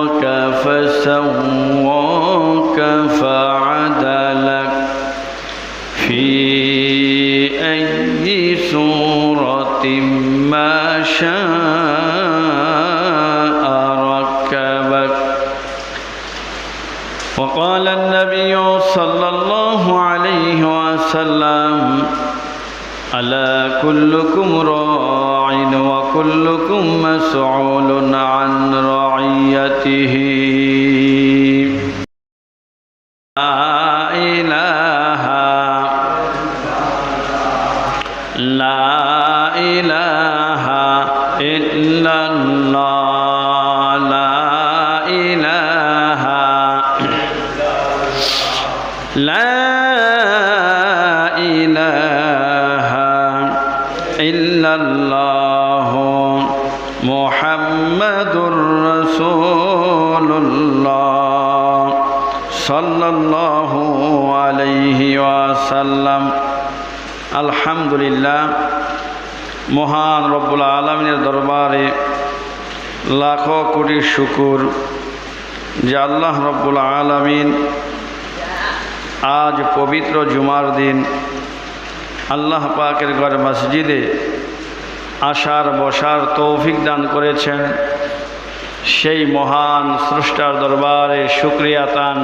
فقدرك فسواك فعدلك في أي سورة ما شاء ركبك. وقال النبي صلى الله عليه وسلم ألا كلكم راع وكلكم مسؤول عن رعيته. لا إله إلا الله لا إله لا إله إلا الله محمد رسول الله صلى الله عليه وسلم. আলহামদুলিল্লাহ, মহান রব্বুল আলামিনের দরবারে লাখো কোটি শুকর যে আল্লাহ রব্বুল আলামিন আজ পবিত্র জুমার দিন আল্লাহ পাকের ঘর মসজিদে আসার বসার তৌফিক দান করেছেন। সেই মহান স্রষ্টার দরবারে শুকরিয়া তান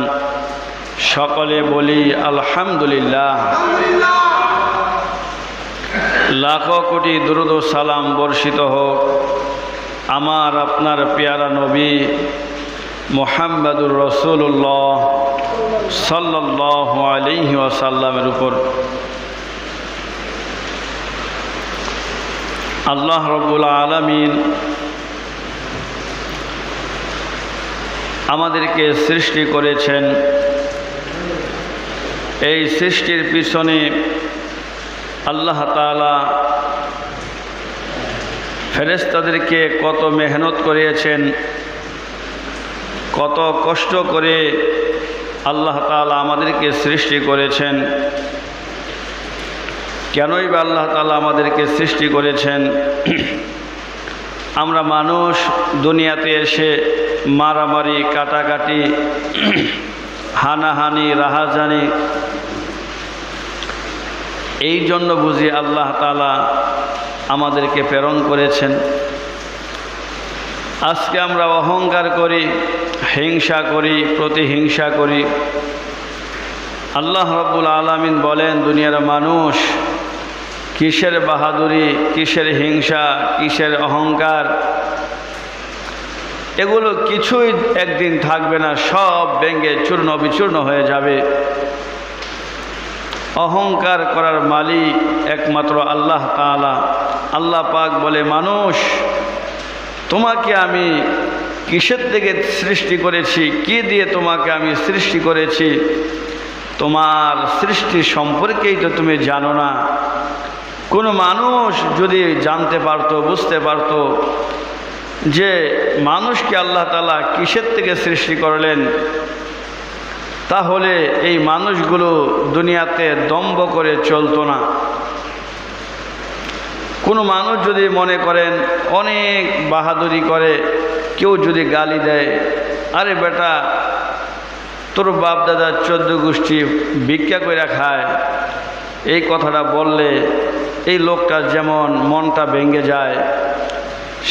সকলে বলি আলহামদুলিল্লাহ। লাখো কোটি দুরূদ ও সালাম বর্ষিত হোক আমার আপনার পেয়ারা নবী মুহাম্মদুর রাসূলুল্লাহ সাল্লাল্লাহু আলাইহি ওয়াসাল্লামের উপর। আল্লাহ রাব্বুল আলামিন আমাদেরকে সৃষ্টি করেছেন। এই সৃষ্টির পিছনে আল্লাহ তাআলা ফেরেশতাদেরকে কত মেহনত করিয়েছেন, কত কষ্ট করে আল্লাহ তাআলা আমাদেরকে সৃষ্টি করেছেন। কেনই বা আল্লাহ তাআলা আমাদেরকে সৃষ্টি করেছেন? আমরা মানুষ দুনিয়াতে এসে মারামারি, কাটাকাটি, হানাহানি, রাহাজানি এই জন্য বুঝি আল্লাহ তাআলা আমাদেরকে প্রেরণ করেছেন। আজকে আমরা অহংকার করি, হিংসা করি, প্রতিহিংসা করি। আল্লাহ রাব্বুল আলামিন বলেন, দুনিয়ার মানুষ কিসের বাহাদুরি, কিসের হিংসা, কিসের অহংকার, এগুলো কিছুই একদিন থাকবে না, সব ভেঙে চূর্ণ বিচূর্ণ হয়ে যাবে। অহংকার করার মালিক একমাত্র আল্লাহ তাআলা। আল্লাহ পাক বলে, মানুষ তোমাকে আমি কিসের থেকে সৃষ্টি করেছি, কি দিয়ে তোমাকে আমি সৃষ্টি করেছি, তোমার সৃষ্টি সম্পর্কেই তো তুমি জানো না। কোনো মানুষ যদি জানতে পারতো, বুঝতে পারতো যে মানুষকে আল্লাহ তাআলা কিসের থেকে সৃষ্টি করলেন, তাহলে এই মানুষগুলো দুনিয়াতে দম্ভ করে চলতো না। কোনো মানুষ যদি মনে করেন অনেক বাহাদুরি করে, কেউ যদি গালি দেয়, আরে বেটা তোর বাপ দাদা 14 গোষ্ঠী ভিক্ষা করে খায়, এই কথাটা বললে এই লোকটার যেমন মনটা ভেঙে যায়,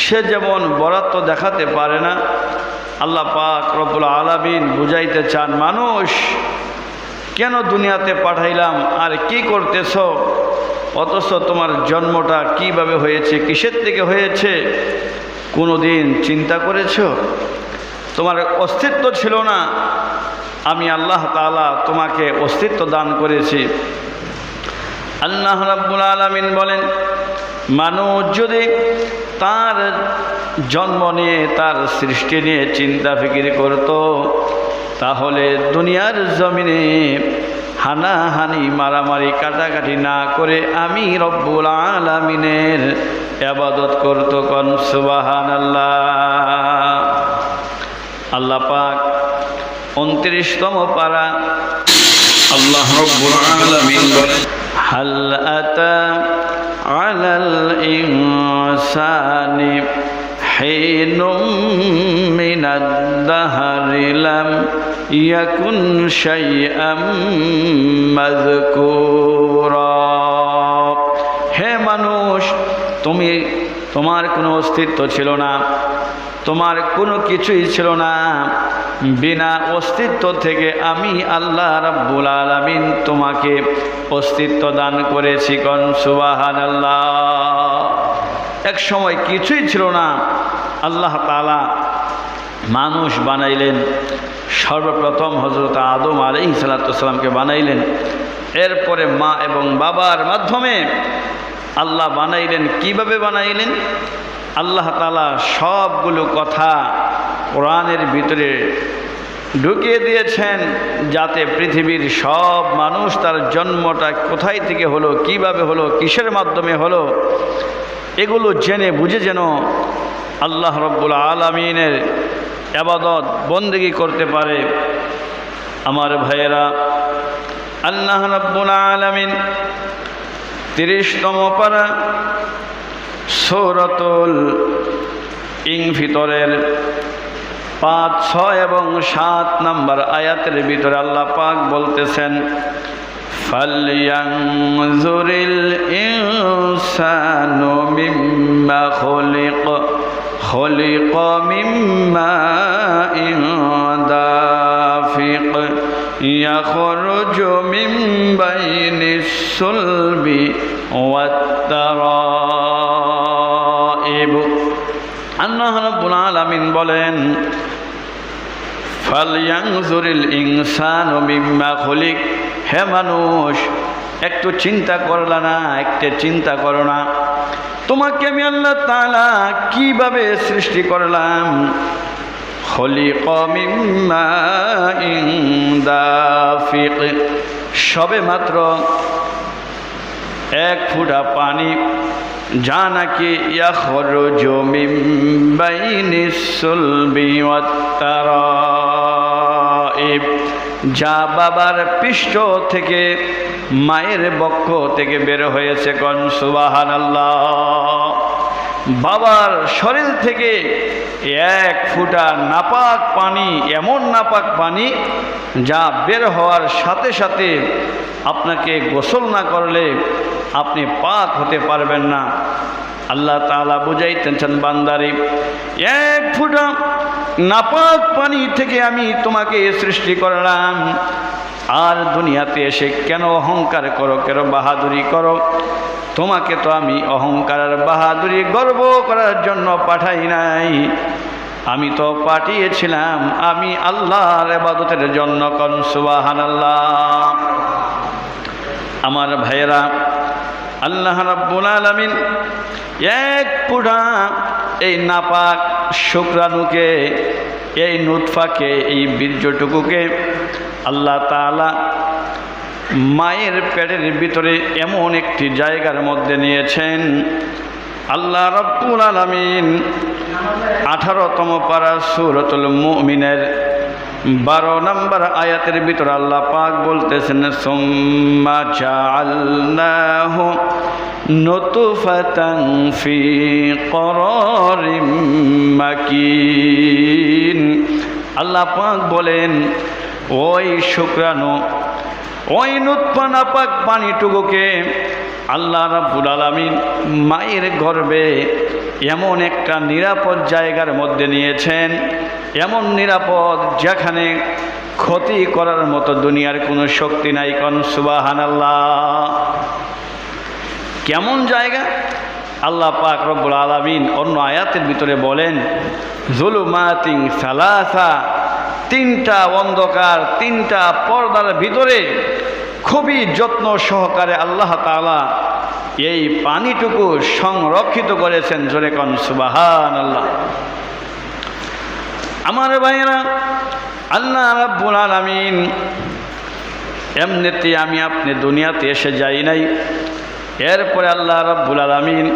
সে যেমন বরাত্ব দেখাতে পারে না। আল্লাহ পাক রব্বুল আলামিন বুঝাইতে চান, মানুষ কেন দুনিয়াতে পাঠাইলাম আর কি করতেছ, অথচ তোমার জন্মটা কিভাবে হয়েছে, কিসের থেকে হয়েছে, কোনো দিন চিন্তা করেছ? তোমার অস্তিত্ব ছিল না, আমি আল্লাহ তাআলা তোমাকে অস্তিত্ব দান করেছি। আল্লাহ রাব্বুল আলামিন বলেন, মানুষ যদি তার জন্ম নিয়ে, তার সৃষ্টি নিয়ে চিন্তা ফিকির করত, তাহলে দুনিয়ার জমিনে হানাহানি, মারামারি, কাটাকাটি না করে আমি রব্বুল আলামিনের ইবাদত করত। কোন সুবহানাল্লাহ। আল্লাহ পাক 29তম পারা আল্লাহ রব্বুল আলামিন বলেন, হাল আতা আলাল ইনসানি হিনুম মিনাদ-দাহরি লাম ইয়াকুন শাইআম মাযকুরা। হে মানুষ, তোমার কোনো অস্তিত্ব ছিল না, তোমার কোনো কিছুই ছিল না। বিনা অস্তিত্ব থেকে আমি আল্লাহ রাব্বুল আলামিন তোমাকে অস্তিত্ব দান করেছি। কোন সুবহানাল্লাহ। এক সময় কিছুই ছিল না, আল্লাহ তাআলা মানুষ বানাইলেন। সর্বপ্রথম হযরত আদম আলাইহিস সালামকে বানাইলেন। এরপরে মা এবং বাবার মাধ্যমে আল্লাহ বানাইলেন। কিভাবে বানাইলেন? আল্লাহ তাআলা সবগুলো কথা কোরআনের ভিতরে ঢুকিয়ে দিয়েছেন, যাতে পৃথিবীর সব মানুষ তার জন্মটা কোথায় থেকে হলো, কিভাবে হলো, কিসের মাধ্যমে হলো, এগুলো জেনে বুঝে যেন আল্লাহ রাব্বুল আলামিনের ইবাদত বন্দেগী করতে পারে। আমার ভাইয়েরা, আল্লাহ রাব্বুল আলামিন 30তম পারা সূরাতুল ইনফিতরের 5, 6 এবং 7 নম্বর আয়াতের ভিতরে আল্লাহ পাক বলতেছেন, ফালয়ানজুরিল ইনসানু মিম্মা খুলিকা মিম্মা দাফিক ইয়াখরুজু মিন বাইনিস সুলবি ওয়াত তারাইব। আল্লাহ রাব্বুল আলামিন বলেন, ফালয়ানজুরিল ইনসানু মিম্মা খুলিক। হে মানুষ, একটু চিন্তা করলা না? একটু চিন্তা করো না, তোমাকে আমি আল্লাহ তাআলা কিভাবে সৃষ্টি করলাম। খুলিকা মিম্মা দাফিক, সবে মাত্র 1 ফোঁটা পানি, যা নাকি ইয়াখরুজু মিন বাইনিস সুলবি ওয়াত তারাইব, যা বাবার পৃষ্ঠ থেকে, মায়ের বক্ষ থেকে বের হয়েছে। কোন সুবহানাল্লাহ। বাবার শরীর থেকে 1 ফোঁটা নাপাক পানি, এমন নাপাক পানি যা বের হওয়ার সাথে সাথে আপনাকে গোসল না করলে আপনি পাক হতে পারবেন না। আল্লাহ তাআলা বুঝাইতেছেন, বান্দারে, 1 ফোঁটা নাপাক পানি থেকে আমি তোমাকে সৃষ্টি করলাম, আর দুনিয়াতে এসে কেন অহংকার করো, কেন বাহাদুরি করো? তোমাকে তো আমি অহংকার আর বাহাদুরি গর্ব করার জন্য পাঠাই নাই, আমি তো পাঠিয়েছিলাম আমি আল্লাহর ইবাদতের জন্য। কোন সুবহানাল্লাহ। আমার ভাইয়েরা, আল্লাহ রাব্বুল আলামিন 1 ফোঁটা এই নাপাক শুক্রাণুকে, এই নুতফাকে, এই বীর্যটুকুকে আল্লাহ তাআলা মায়ের পেটের ভিতরে এমন একটি জায়গার মধ্যে নিয়েছেন। আল্লাহ রাব্বুল আলামিন 18তম পারা সূরাতুল মুমিনের 12 নম্বর আয়াতের ভিতরে আল্লাহ পাক বলতেছেন, সুম্মা জাআলনাহু নুতফাতান ফি করারিম মাকিন। আল্লাহ পাক বলেন, ওই শুক্রাণু, ওই নুতফা নাপাক পানিটুকুকে আল্লাহ রাব্বুল আলামিন মায়ের গর্ভে এমন একটা নিরাপদ জায়গার মধ্যে নিয়েছেন, এমন নিরাপদ যেখানে ক্ষতি করার মতো দুনিয়ার কোনো শক্তি নাই। কোন সুবহানাল্লাহ। কেমন জায়গা? আল্লাহ পাক রব্বুল আলামিন অন্য আয়াতের ভিতরে বলেন, যুলুমাতিন সালাসা, 3টা অন্ধকার, 3টা পর্দার ভিতরে খুবই যত্ন সহকারে আল্লাহ তাআলা এই পানিটুকু সংরক্ষিত করেছেন। জোরে কোন সুবহানাল্লাহ। আমার ভাইয়েরা, আল্লাহ রাব্বুল আলামিন এমনিতে আমি আপনি দুনিয়াতে এসে যাই নাই। এরপরে আল্লাহ রাব্বুল আলামিন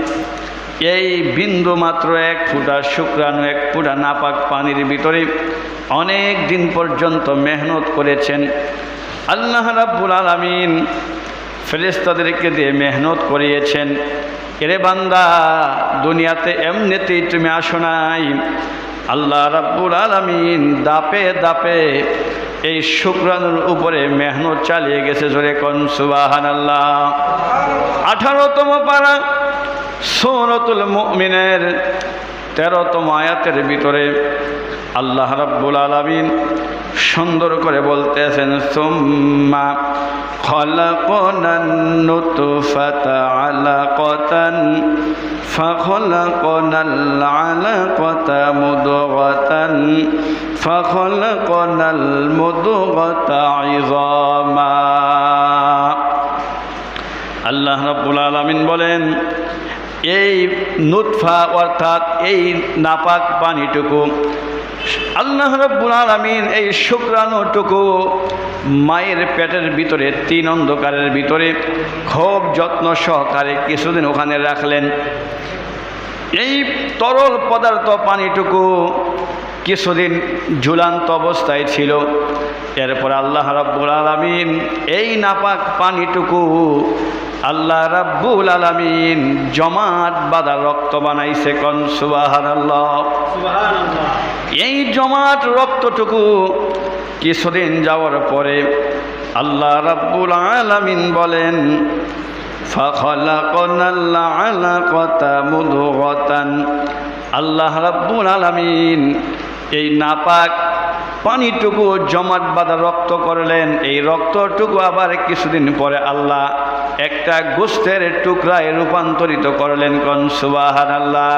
এই বিন্দু মাত্র 1 ফোঁটা শুক্রাণু, 1 ফোঁটা নাপাক পানির ভিতরে অনেক দিন পর্যন্ত মেহনত করেছেন। আল্লাহ রাব্বুল আলামিন ফেরেশতাদেরকে দিয়ে মেহনত করিয়েছেন। এরে বান্দা, দুনিয়াতে এমনিতেই তুমি আসো নাই, আল্লাহ রাব্বুল আলামিন দাপে দাপে এই শুকরানুর উপরে মেহনত চালিয়ে গেছে। জোরে কোন সুবহানাল্লাহ। 18তম পারা সূরাতুল মুমিনের 13তম আয়াতের ভিতরে আল্লাহ রাব্বুল আলামিন সুন্দর করে বলতেছেন, সুম্মা খলাকনান নুতফাতা আলাকাতান ফাখলাকনাল আলাকাতা মুদগাতান ফাখলাকনাল মুদগাতা ইযামা। আল্লাহ রাব্বুল আলামিন বলেন, এই নুতফা অর্থাৎ এই নাপাক পানিটুকু আল্লাহ রাব্বুল আলামিন এই শুকরানুটুকু মায়ের পেটের ভিতরে 3 অন্ধকারের ভিতরে খুব যত্ন সহকারে কিছুদিন ওখানে রাখলেন। এই তরল পদার্থ পানিটুকু কিছুদিন ঝুলান্ত অবস্থায় ছিল। এরপর আল্লাহ রাব্বুল আলামিন এই নাপাক পানিটুকু আল্লাহ রাব্বুল আলামিন জমাট বাঁধা রক্ত বানাইছে। কোন সুবহানাল্লাহ। এই জমাট রক্তটুকু কিছুদিন যাওয়ার পরে আল্লাহ রাব্বুল আলামিন বলেন, ফাখলাকনাল আলাকাতা মুদগাতান। আল্লাহ রাব্বুল আলামিন এই নাপাক পানিটুকু জমাট বাঁধা রক্ত করলেন। এই রক্তটুকু আবার কিছুদিন পরে আল্লাহ একটা গোশতের টুকরায় রূপান্তরিত করলেন। কোন সুবহানাল্লাহ।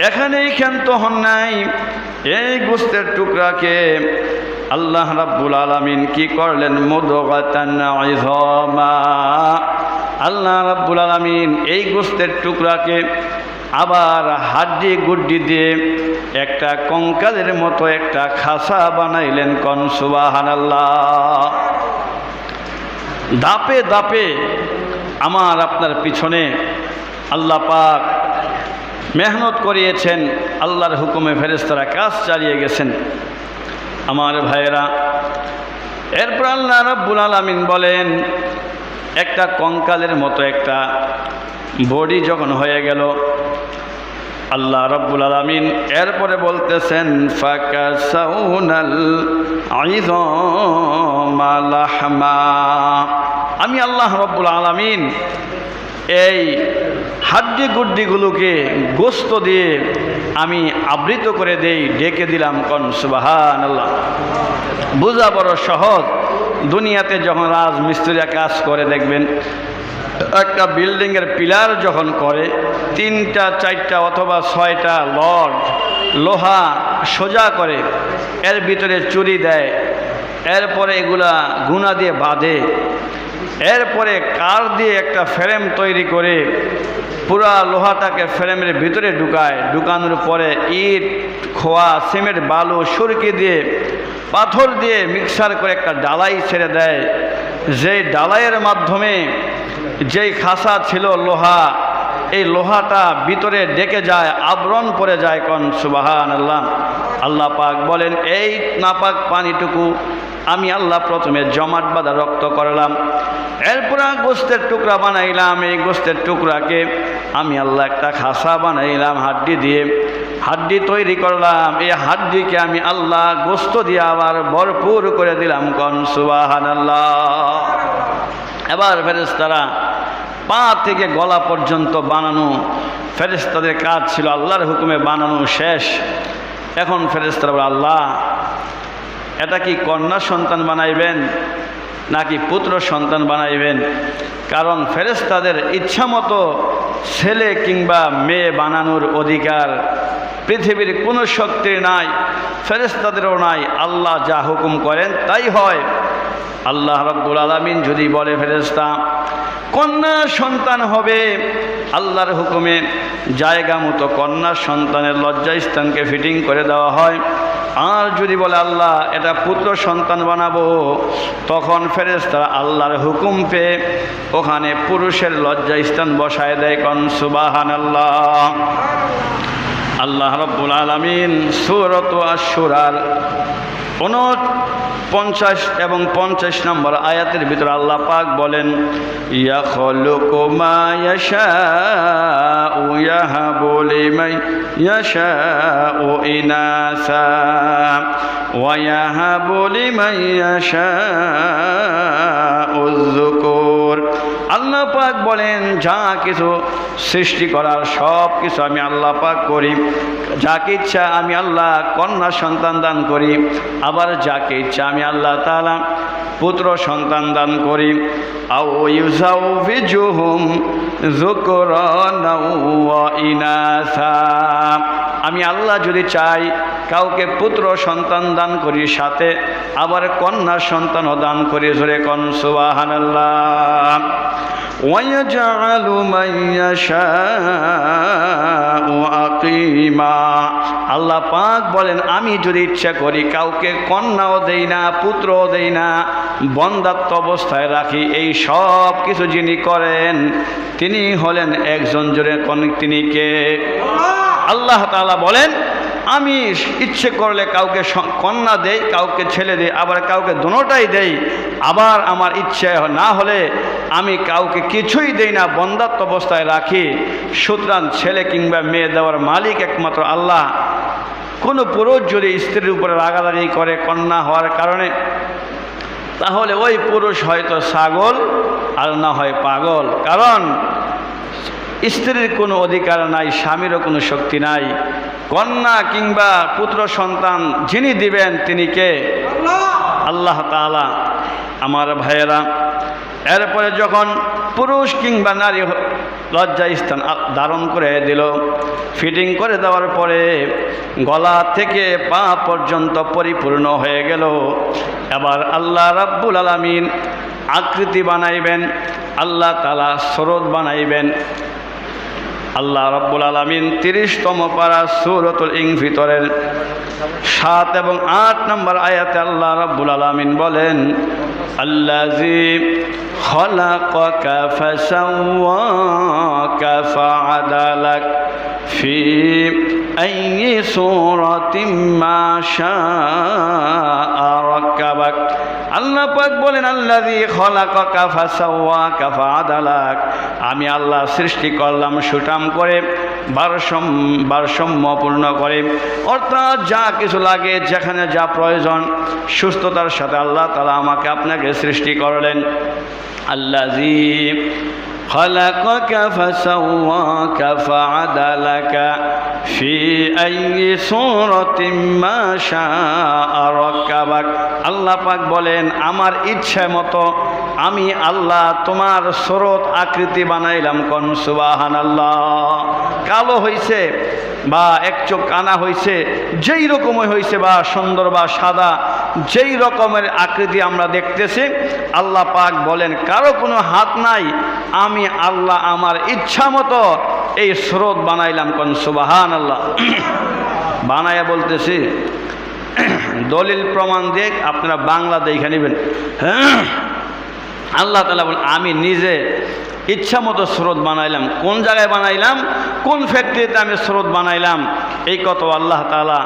এখানেই ক্ষান্ত হন নাই। এই গোশতের টুকরাকে আল্লাহ রাব্বুল আলামিন কি করলেন, মুদগাতান ইযামা। আল্লাহ রাব্বুল আলামিন এই গোশতের টুকরাকে আবার হাড্ডি গুড্ডি দিয়ে একটা কঙ্কালের মতো একটা খাসা বানাইলেন। কোন সুবহানাল্লাহ। দাপে দাপে আমার আপনার পিছনে আল্লাহ পাক মেহনত করিয়েছেন। আল্লাহর হুকুমে ফেরেশতারা কাজ চালিয়ে গেছেন। আমার ভাইয়েরা, এরপর আল্লাহ রাব্বুল আলামিন বলেন, একটা কঙ্কালের মতো একটা বডি যখন হয়ে গেল, আল্লাহ রাব্বুল আলামিন এরপরে বলতেছেন, ফাকাসাউনাল ইযামা লাহমা। আমি আল্লাহ রাব্বুল আলামিন এই হাড্ডি গুড্ডিগুলোকে গোশত দিয়ে আমি আবৃত করে দেই, ডেকে দিলাম। কোন সুবহানাল্লাহ। বোঝা বড় সহজ। দুনিয়াতে যখন রাজমিস্ত্রিরা কাজ করে দেখবেন, একটা বিল্ডিংয়ের পিলার যখন করে 3টা 4টা অথবা 6টা লড লোহা সোজা করে, এর ভিতরে চুরি দেয়, এরপরে এগুলা গুনা দিয়ে বাঁধে, এরপরে কার দিয়ে একটা ফ্রেম তৈরি করে পুরা লোহাটাকে ফ্রেমের ভিতরে ঢুকায়। ঢুকানোর পরে ইট, খোয়া, সিমেন্ট, বালু, সুরকি দিয়ে, পাথর দিয়ে মিক্সার করে একটা ডালাই ছেড়ে দেয়। যেই ডালাইয়ের মাধ্যমে যেই খাসা ছিল লোহা, এই লোহাটা ভিতরে ডেকে যায়, আবরণ পড়ে যায়। কোন সুবহানাল্লাহ। আল্লাহ পাক বলেন, এই নাপাক পানিটুকু আমি আল্লাহ প্রথমে জমাট বাঁধা রক্ত করলাম, এরপর গোশতের টুকরা বানাইলাম। এই গোশতের টুকরাকে আমি আল্লাহ একটা খাসা বানাইলাম হাড্ডি দিয়ে, হাড্ডি তৈরি করলাম। এই হাড্ডিকে আমি আল্লাহ গোশত দিয়ে আবার ভরপুর করে দিলাম। কোন সুবহানাল্লাহ। এবার ফেরেশতারা পা থেকে গলা পর্যন্ত বানানো, ফেরেশতাদের কাজ ছিল আল্লাহর হুকুমে বানানো শেষ। এখন ফেরেশতারা বলে, আল্লাহ এটা কি কন্যা সন্তান বানাইবেন নাকি পুত্র সন্তান বানাইবেন? কারণ ফেরেশতাদের ইচ্ছা মতো ছেলে কিংবা মেয়ে বানানোর অধিকার পৃথিবীর কোনো শক্তির নাই, ফেরেশতাদেরও নাই। আল্লাহ যা হুকুম করেন তাই হয়। আল্লাহ রাব্বুল আলামিন যদি বলে ফেরেশতা কন্যা সন্তান হবে, আল্লাহর হুকুমে জায়গা মতো কন্যা সন্তানের লজ্জাস্থানকে ফিটিং করে দেওয়া হয়। আর যদি বলে আল্লাহ এটা পুত্র সন্তান বানাবো, তখন ফেরেশতারা আল্লাহর হুকুম পেয়ে ওখানে পুরুষের লজ্জাস্থান বসায় দেয়। কোন সুবহানাল্লাহ। আল্লাহ রাব্বুল আলামিন সূরাত আশ-শূরার 49 এবং 50 নম্বর আয়াতের ভিতরে আল্লাহ পাক বলেন, ইয়াখলুকু মা ইয়াশাউ ইয়াহাবু লিমান ইয়াশাউ ইনাসা ওয়া ইয়াহাবু লিমান ইয়াশাউ যুকুর। আল্লাহ পাক বলেন, যা কিছু সৃষ্টি করার সব কিছু আমি আল্লাহ পাক করি। যাকে ইচ্ছা আমি আল্লাহ কন্যা সন্তান দান করি, আবার যাকে ইচ্ছা আমি আল্লাহ তাআলা পুত্র সন্তান দান করি। আও ইউজাউযুহুম যুকরানা ওয়া ইনাসা, আমি আল্লাহ যদি চাই কাউকে পুত্র সন্তান দান করি, সাথে আবার কন্যা সন্তানও দান করি। জোরে কোন সুবহানাল্লাহ। ওয়ায়াজআলু মান ইয়াশাউ আকিমা, আল্লাহ পাক বলেন, আমি যদি ইচ্ছা করি কাউকে কন্যাও দেই না, পুত্রও দেই না, বন্দাত্ব অবস্থায় রাখি। এই সব কিছু যিনি করেন তিনি হলেন একজন। জোরে কোন তিনি কে? আল্লাহ তাআলা বলেন, আমি ইচ্ছে করলে কাউকে কন্যা দেই, কাউকে ছেলে দেই, আবার কাউকে দুটোটাই দেই। আবার আমার ইচ্ছে না হলে আমি কাউকে কিছুই দেই না, বন্দাত্ব অবস্থায় রাখি। সুতরাং ছেলে কিংবা মেয়ে দেওয়ার মালিক একমাত্র আল্লাহ। কোনো পুরুষ যদি স্ত্রীর উপরে রাগারাগি করে কন্যা হওয়ার কারণে, তাহলে ওই পুরুষ হয়তো ছাগল আর না হয় পাগল। কারণ স্ত্রীর কোনো অধিকার নাই, স্বামীরও কোনো শক্তি নাই। কন্যা কিংবা পুত্র সন্তান যিনি দিবেন তিনি কে? আল্লাহ তাআলা। আমার ভাইয়েরা, এরপরে যখন পুরুষ কিংবা নারী লজ্জা স্থান ধারণ করে দিল, ফিটিং করে দেওয়ার পরে গলা থেকে পা পর্যন্ত পরিপূর্ণ হয়ে গেল, এবার আল্লাহ রাব্বুল আলামিন আকৃতি বানাইবেন, আল্লাহ তাআলা স্রোত বানাইবেন। আল্লাহ রাব্বুল আলামিন 30তম পারা সূরাতুল ইনফিতরের 7 এবং 8 নম্বর আয়াতে আল্লাহ রাব্বুল আলামিন বলেন, আল্লাযী খালাকাকা ফাসাওয়াকা ফাআদালাক ফি আইয়ি সূরাতিন মা শাআ রাক্কাবাক। আল্লাহ পাক বলেন, আল্লাযী খালাকাকা ফাসাওয়াকা ফাআদালাক, আমি আল্লাহ সৃষ্টি করলাম সুঠাম করে, ভারসাম্যপূর্ণ করে। অর্থাৎ যা কিছু লাগে, যেখানে যা প্রয়োজন, সুস্থতার সাথে আল্লাহ তাআলা আমাকে আপনাকে সৃষ্টি করলেন। আল্লাযী খালাকাকা ফাসাওয়াকা ফাআদালাকা ফি আইয়ি সূরাতিন মা শাআ রাক্কাবাক। আল্লাহ পাক বলেন, আমার ইচ্ছা মতো আমি আল্লাহ তোমার স্রোত আকৃতি বানাইলাম। কোন সুবহানাল্লাহ। কালো হইছে বা এক চোখ কানা হইছে, যেই রকমই হইছে, বা সুন্দর বা সাদা, যেই রকমের আকৃতি আমরা দেখতেছি, আল্লাহ পাক বলেন কারো কোনো হাত নাই, আমি আল্লাহ আমার ইচ্ছা মতো এই স্রোত বানাইলাম। কোন সুবহানাল্লাহ। বানায়া বলতেছি, দলিল প্রমাণ দিয়ে আপনারা বাংলা দেখে নেবেন। আল্লাহ তাআলা বলেন, আমি নিজে ইচ্ছা মতো স্রোত বানাইলাম। কোন জায়গায় বানাইলাম, কোন ফ্যাক্টরিতে আমি স্রোত বানাইলাম, এই কত আল্লাহ তাআলা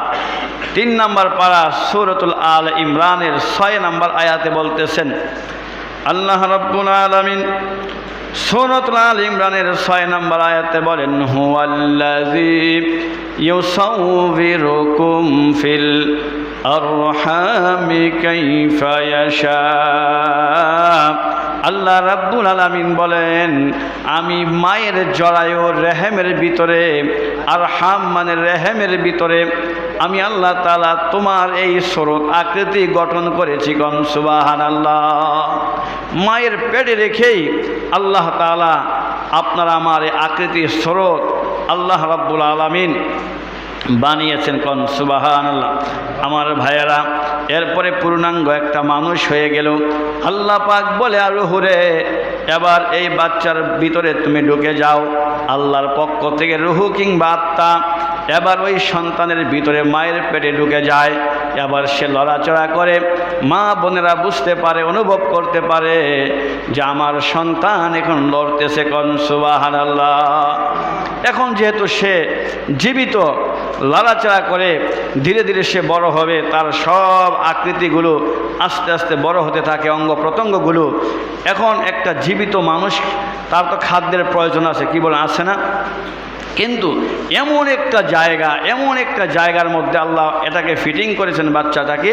3 নম্বর পারা সূরাতুল আল ইমরানের 6 নম্বর আয়াতে বলতেছেন। আল্লাহ রাব্বুল আলামিন সূরাতুল আল ইমরানের 6 নম্বর আয়াতে বলেন, হুয়াল্লাযী ইউসাউবিরুকুম ফিল আরহামি কাইফা ইয়াশা। আল্লাহ রাব্বুল আলামিন বলেন, আমি মায়ের জরায়ু রেহেমের ভিতরে, আরহাম মানে রেহেমের ভিতরে, আমি আল্লাহ তাআলা তোমার এই স্রোত আকৃতি গঠন করেছি। কোন সুবহানাল্লাহ। মায়ের পেটে রেখেই আল্লাহ তাআলা আপনার আমার এই আকৃতি স্রোত আল্লাহ রাব্বুল আলামিন বানিয়েছেন। কোন সুবহানাল্লাহ। আমার ভাইয়েরা, এরপরে পূর্ণাঙ্গ একটা মানুষ হয়ে গেল। আল্লাহ পাক বলে, আর রুহুরে, এবার এই বাচ্চার ভিতরে তুমি ঢুকে যাও। আল্লাহর পক্ষ থেকে রুহু কিংবা আত্মা এবার ওই সন্তানের ভিতরে মায়ের পেটে ঢুকে যায়। এবার সে লড়াচড়া করে, মা বোনেরা বুঝতে পারে, অনুভব করতে পারে যে আমার সন্তান এখন লড়তেছে। কোন সুবহানাল্লাহ। এখন যেহেতু সে জীবিত, লাড়াচাড়া করে ধীরে ধীরে সে বড় হবে, তার সব আকৃতিগুলো আস্তে আস্তে বড় হতে থাকে, অঙ্গ প্রত্যঙ্গগুলো। এখন একটা জীবিত মানুষ, তার তো খাদ্যের প্রয়োজন আছে, কি বলেন, আছে না? কিন্তু এমন একটা জায়গার মধ্যে আল্লাহ এটাকে ফিটিং করেছেন, বাচ্চাটাকে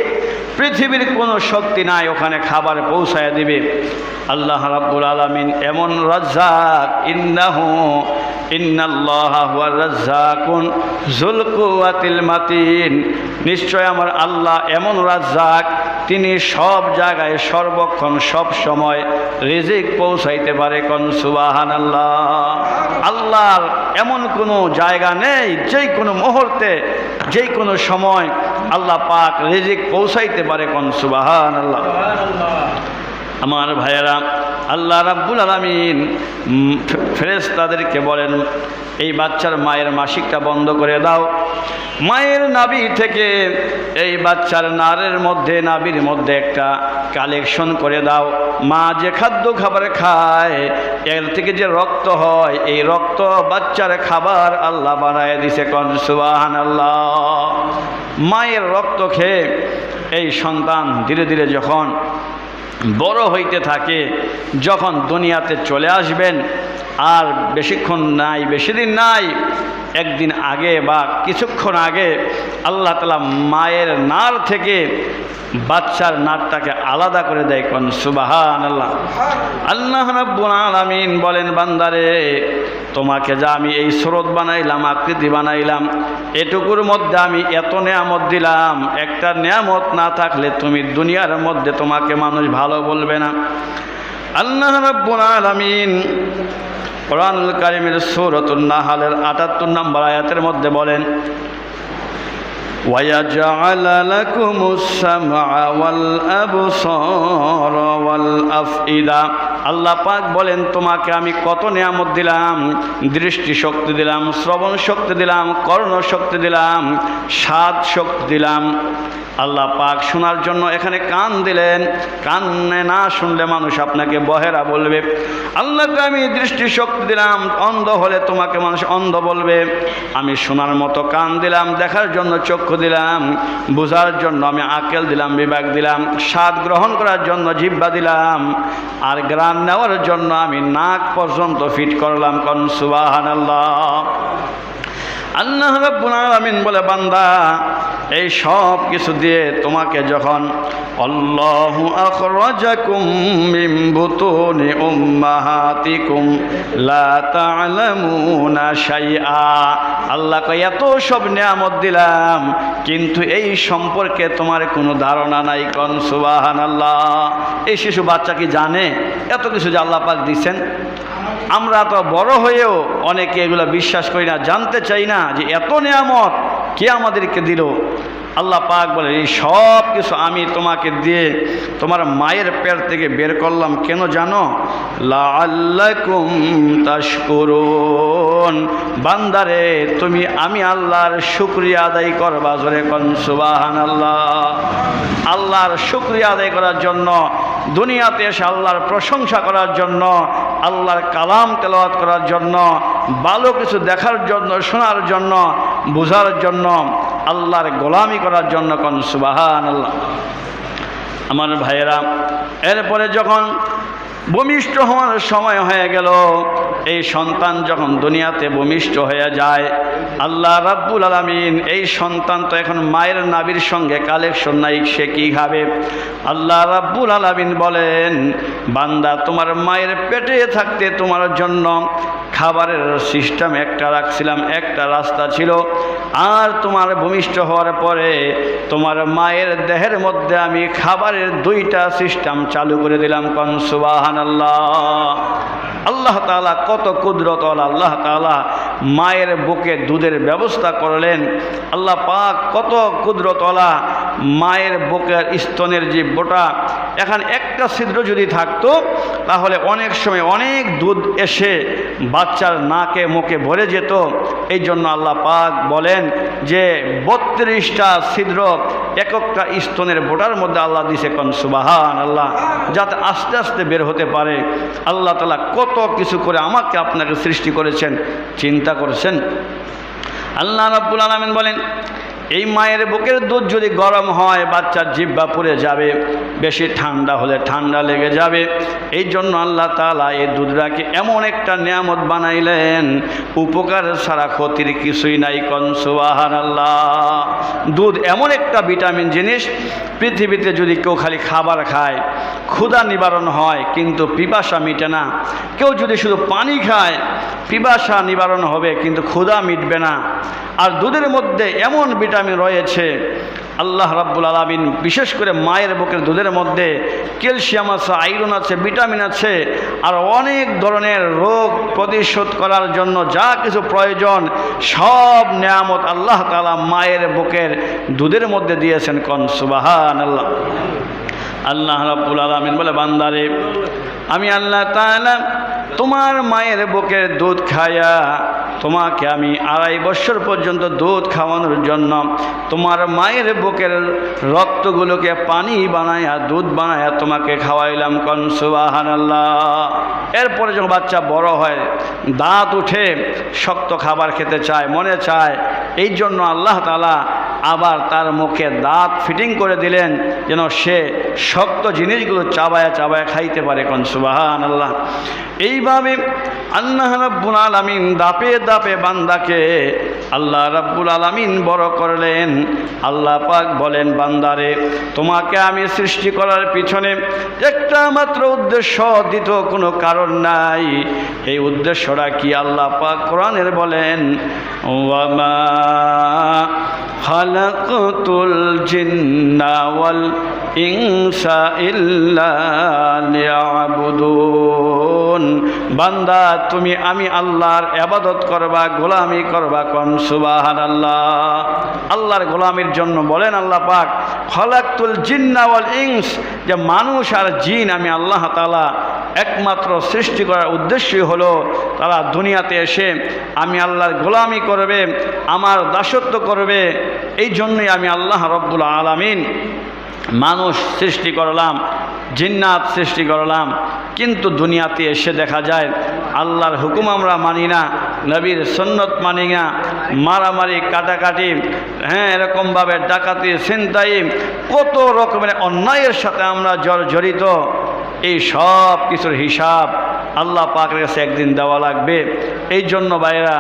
পৃথিবীর কোনো শক্তি নাই ওখানে খাবার পৌঁছায় দিবে। আল্লাহ রাব্বুল আলামিন এমন রাজ্জাক, ইন্নাল্লাহা হুয়ার রাজ্জাকুন যুল কুওয়াতিল মাতিন, নিশ্চয় আমার আল্লাহ এমন রাজ্জাক, তিনি সব জায়গায় সর্বক্ষণ সব সময় রিজিক পৌঁছাইতে পারে। কোন সুবহানাল্লাহ। আল্লাহর এমন কোনো জায়গা নেই, যেই কোনো মুহূর্তে যেই কোনো সময় আল্লাহ পাক রিজিক পৌঁছাইতে পারে। কোন সুবহানাল্লাহ। আমার ভাইয়েরা, আল্লাহ রাব্বুল আলামিন ফেরেশতাদেরকে বলেন, এই বাচ্চার মায়ের মাসিকটা বন্ধ করে দাও। মায়ের নাভি থেকে এই বাচ্চার নাভির মধ্যে একটা কালেকশন করে দাও। মা যে খাবার খায়, এর থেকে যে রক্ত হয়, এই রক্ত বাচ্চার খাবার আল্লাহ বানায় দিছে। কোন সুবহানাল্লাহ। মায়ের রক্ত খেয়ে এই সন্তান ধীরে ধীরে যখন বড় হইতে থাকে, যখন দুনিয়াতে চলে আসবেন, আর বেশিক্ষণ নাই, বেশি দিন নাই, একদিন আগে বা কিছুক্ষণ আগে আল্লাহ তাআলা মায়ের নার থেকে বাচ্চার নারটাকে আলাদা করে দেয়। কোন সুবহানাল্লাহ। আল্লাহ রাব্বুল আলামিন বলেন, বান্দারে, তোমাকে যা আমি এই সুরত বানাইলাম, আকৃতি বানাইলাম, এটুকুর মধ্যে আমি এত নেয়ামত দিলাম, একটা নেয়ামত না থাকলে তুমি দুনিয়ার মধ্যে তোমাকে মানুষ ভালো বলবে না। আল্লাহ রাব্বুল আলামিন কোরআনুল কারীমের সূরাতুন নাহলের ৭৮ নম্বর আয়াতের মধ্যে বলেন, وَيَجْعَلَ لَكُمُ السَّمْعَ وَالْأَبْصَارَ وَالْأَفْئِدَةَ। আল্লাহ পাক বলেন, তোমাকে আমি কত নিয়ামত দিলাম, দৃষ্টি শক্তি দিলাম, শ্রবণ শক্তি দিলাম, কর্ণ শক্তি দিলাম, স্বাদ শক্তি দিলাম। আল্লাহ পাক শোনার জন্য এখানে কান দিলেন, কানে না শুনলে মানুষ আপনাকে বহেরা বলবে। আল্লাহকে আমি দৃষ্টি শক্তি দিলাম, অন্ধ হলে তোমাকে মানুষ অন্ধ বলবে। আমি শোনার মতো কান দিলাম, দেখার জন্য চক্ষু দিলাম, বোঝার জন্য আমি আকেল দিলাম, বিবেক দিলাম, স্বাদ গ্রহণ করার জন্য জিহ্বা দিলাম, আর ঘ্রাণ নেওয়ার জন্য আমি নাক পর্যন্ত ফিট করলাম। কোন সুবহানাল্লাহ। আল্লাহ রাব্বুল আলামিন বলে, বান্দা, এই সব কিছু দিয়ে তোমাকে যখন আল্লাহু আখরাজাকুম মিন বুতুনি উম্মাহাতিকুম লা তা'লামুনা শাইআ, আল্লাহ কয় এত সব নিয়ামত দিলাম, কিন্তু এই সম্পর্কে তোমার কোনো ধারণা নাই। কোন সুবহানাল্লাহ। এই শিশু বাচ্চা কি জানে এত কিছু যে আল্লাহ পাক দিয়েছেন? আমরা তো বড় হয়েও অনেকে এগুলো বিশ্বাস করি না, জানতে চাই না যে এত নিয়ামত কে আমাদেরকে দিল। আল্লাহ পাক বলে, এই সব কিছু আমি তোমাকে দিয়ে তোমার মায়ের পেট থেকে বের করলাম, কেন জানো? লাআল্লাকুম তাশকুরুন, বান্দারে, তুমি আমি আল্লাহর শুকরিয়া আদায় করবা। জোরে কোন সুবহানাল্লাহ। আল্লাহর শুকরিয়া আদায় করার জন্য, দুনিয়াতে এসে আল্লাহর প্রশংসা করার জন্য, আল্লাহর কালাম তেলাওয়াত করার জন্য, ভালো কিছু দেখার জন্য, শোনার জন্য, বোঝার জন্য, আল্লাহর গোলামি করার জন্য। কোন সুবহানাল্লাহ। আমার ভাইয়েরা, এরপরে যখন ভূমিষ্ঠ হওয়ার সময় হয়ে গেল, এই সন্তান যখন দুনিয়াতে ভূমিষ্ঠ হয়ে যায়, আল্লাহ রাব্বুল আলামিন, এই সন্তান তো এখন মায়ের নাভির সঙ্গে কালেকশন নাই, সে কি খাবে? আল্লাহ রাব্বুল আলামিন বলেন, বান্দা, তোমার মায়ের পেটে থাকতে তোমার জন্য খাবারের সিস্টেম একটা রাখছিলাম, একটা রাস্তা ছিল, আর তোমার ভূমিষ্ঠ হওয়ার পরে তোমার মায়ের দেহের মধ্যে আমি খাবারের 2টা সিস্টেম চালু করে দিলাম। কোন সুবহানাল্লাহ। আল্লাহ তাআলা কত কুদরতওয়ালা, আল্লাহ তাআলা মায়ের বুকে দুধের ব্যবস্থা করলেন। আল্লাহ পাক কত কুদরতওয়ালা, মায়ের বুকের স্তনের যে বোটা, এখানে একটা ছিদ্র যদি থাকতো তাহলে অনেক সময় অনেক দুধ এসে বাচ্চার নাকে মুখে ভরে যেত। এই জন্য আল্লাহ পাক বলেন যে 32টা ছিদ্র একটা স্তনের বোটার মধ্যে আল্লাহ দিছে। কোন সুবহানাল্লাহ। যাতে আস্তে আস্তে বের হতে পারে। আল্লাহ তাআলা কত কিছু করে আমাকে আপনাকে সৃষ্টি করেছেন, চিন্তা করেছেন? আল্লাহ রাব্বুল আলামিন বলেন, এই মায়ের বুকের দুধ যদি গরম হয় বাচ্চার জিহ্বা পুড়ে যাবে, বেশি ঠান্ডা হলে ঠান্ডা লেগে যাবে। এই জন্য আল্লাহ তাআলা এই দুধটাকে এমন একটা নিয়ামত বানাইলেন, উপকার ছাড়া ক্ষতির কিছুই নাই। কোন সুবহানাল্লাহ। দুধ এমন একটা ভিটামিন জিনিস, পৃথিবীতে যদি কেউ খালি খাবার খায় ক্ষুধা নিবারণ হয় কিন্তু পিপাসা মিটে না। কেউ যদি শুধু পানি খায় পিপাসা নিবারণ হবে কিন্তু ক্ষুধা মিটবে না। আর দুধের মধ্যে এমন ভিটামিন রয়েছে, আল্লাহ রাব্বুল আলামিন বিশেষ করে মায়ের বুকের দুধের মধ্যে ক্যালসিয়াম আছে, আয়রন আছে, ভিটামিন আছে, আর অনেক ধরনের রোগ প্রতিরোধ করার জন্য যা কিছু প্রয়োজন সব নিয়ামত আল্লাহ তাআলা মায়ের বুকের দুধের মধ্যে দিয়েছেন। কোন সুবহানাল্লাহ। আল্লাহ রাব্বুল আলামিন বলে, বান্দারে আমি আল্লাহ তাআলা তোমার মায়ের বুকের দুধ খায়া তোমাকে আমি 2.5 বছর পর্যন্ত দুধ খাওয়ানোর জন্য তোমার মায়ের বুকের রক্তগুলোকে পানি বানায়া দুধ বানায়া তোমাকে খাওয়াইলাম। কোন সুবহানাল্লাহ। এরপরে যখন বাচ্চা বড় হয়, দাঁত উঠে, শক্ত খাবার খেতে চায়, মনে চায়, এই জন্য আল্লাহ তাআলা আবার তার মুখে দাঁত ফিটিং করে দিলেন যেন সে শক্ত জিনিসগুলো চাবায়া চাবায়া খাইতে পারে। কোন সুবহানাল্লাহ। এইভাবে আল্লাহ রাব্বুল আলামিন দাপে দাপে বান্দাকে আল্লাহ রাব্বুল আলামিন বড় করলেন। আল্লাহ পাক বলেন, বান্দারে তোমাকে আমি সৃষ্টি করার পিছনে একটা মাত্র উদ্দেশ্য, দ্বিতীয় কোনো কারণ নাই। এই উদ্দেশ্যটা কি? আল্লাহ পাক কোরআনের বলেন, ওয়ামা খালাকতুল জিন্না ওয়াল ইনসা ইল্লা লিয়াবুদুন। বান্দা তুমি আমি আল্লাহর ইবাদত করবা, গোলামি করবা। কোন সুবহানাল্লাহ। আল্লাহর গোলামির জন্য বলেন আল্লাহ পাক, খালাকতুল জিন্না ওয়াল ইনস, যে মানুষ আর জিন আমি আল্লাহ তাআলা একমাত্র সৃষ্টি করার উদ্দেশ্যই হলো তারা দুনিয়াতে এসে আমি আল্লাহর গোলামি করবে, আমার দাসত্ব করবে। এই জন্যই আমি আল্লাহ রাব্বুল আলামিন মানুষ সৃষ্টি করলাম, জিন্নাত সৃষ্টি করলাম। কিন্তু দুনিয়াতে এসে দেখা যায় আল্লাহর হুকুম আমরা মানি না, নবীর সুন্নত মানি না, মারামারি, কাটাকাটি, এরকমভাবে ডাকাতি, ছিনতাই, কত রকমের অন্যায়ের সাথে আমরা জড়িত। এই সব কিছুর হিসাব আল্লাহ পাকের কাছে একদিন দেওয়া লাগবে। এই জন্য ভাইরা,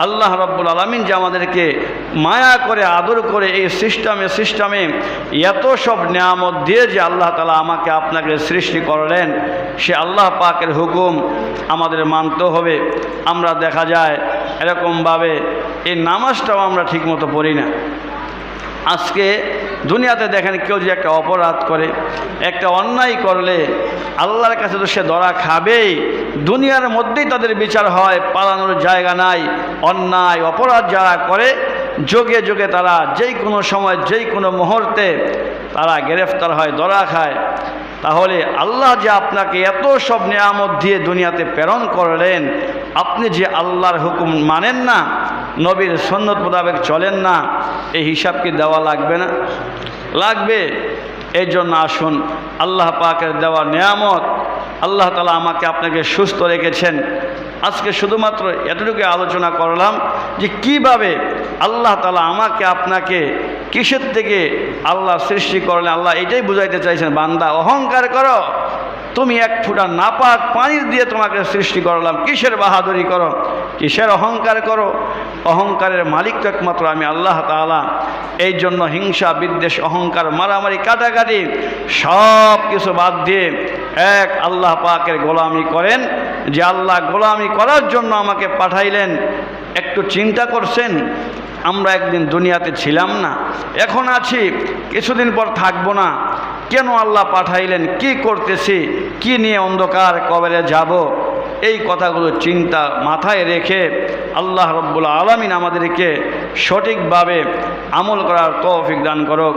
আল্লাহ রাব্বুল আলামিন যে আমাদেরকে মায়া করে আদর করে এই সিস্টেমে এত সব নিয়ামত দিয়ে যে আল্লাহ তাআলা আমাকে আপনাকে সৃষ্টি করলেন, সে আল্লাহ পাকের হুকুম আমাদের মানতে হবে। আমরা দেখা যায় এরকমভাবে এই নামাজটাও আমরা ঠিকমতো পড়ি না। আজকে দুনিয়াতে দেখেন কেউ যে একটা অপরাধ করে, একটা অন্যায় করলে আল্লাহর কাছে তো সে ধরা খাবেই। দুনিয়ার মধ্যেই তাদের বিচার হয়, পালানোর জায়গা নাই। অন্যায় অপরাধ যারা করে যোগে যোগে তারা যেই কোনো সময় যেই কোনো মুহূর্তে তারা গ্রেফতার হয়, ধরা খায়। তাহলে আল্লাহ যে আপনাকে এত সব নিয়ামত দিয়ে দুনিয়াতে প্রেরণ করলেন, আপনি যে আল্লাহর হুকুম মানেন না, নবীর সুন্নত মোতাবেক চলেন না, এই হিসাব কি দেওয়া লাগবে না? লাগবে। এই জন্য আসুন, আল্লাহ পাকের দেওয়া নিয়ামত, আল্লাহ তাআলা আমাকে আপনাকে সুস্থ রেখেছেন। আজকে শুধুমাত্র এতটুকু আলোচনা করলাম যে কিভাবে আল্লাহ তাআলা আমাকে আপনাকে কিসের থেকে আল্লাহ সৃষ্টি করলেন। আল্লাহ এটাই বুঝাইতে চাইছেন, বান্দা অহংকার করো, তুমি এক ফোঁটা নাপাক পানির দিয়ে তোমাকে সৃষ্টি করলাম, কিসের বাহাদুরি করো, কিসের অহংকার করো? অহংকারের মালিক তো একমাত্র আমি আল্লাহ তাআলা। এই জন্য হিংসা, বিদ্বেষ, অহংকার, মারামারি, কাটাকাটি সব কিছু বাদ দিয়ে এক আল্লাহ পাকের গোলামি করেন। যে আল্লাহ গোলামি করার জন্য আমাকে পাঠাইলেন, একটু চিন্তা করছেন? আমরা একদিন দুনিয়াতে ছিলাম না, এখন আছি, কিছুদিন পর থাকবো না। কেন আল্লাহ পাঠাইলেন? কি করতেছি? কি নিয়ে অন্ধকার কবরে যাব? এই কথাগুলো চিন্তা মাথায় রেখে আল্লাহ রাব্বুল আলামিন আমাদেরকে সঠিকভাবে আমল করার তৌফিক দান করুক।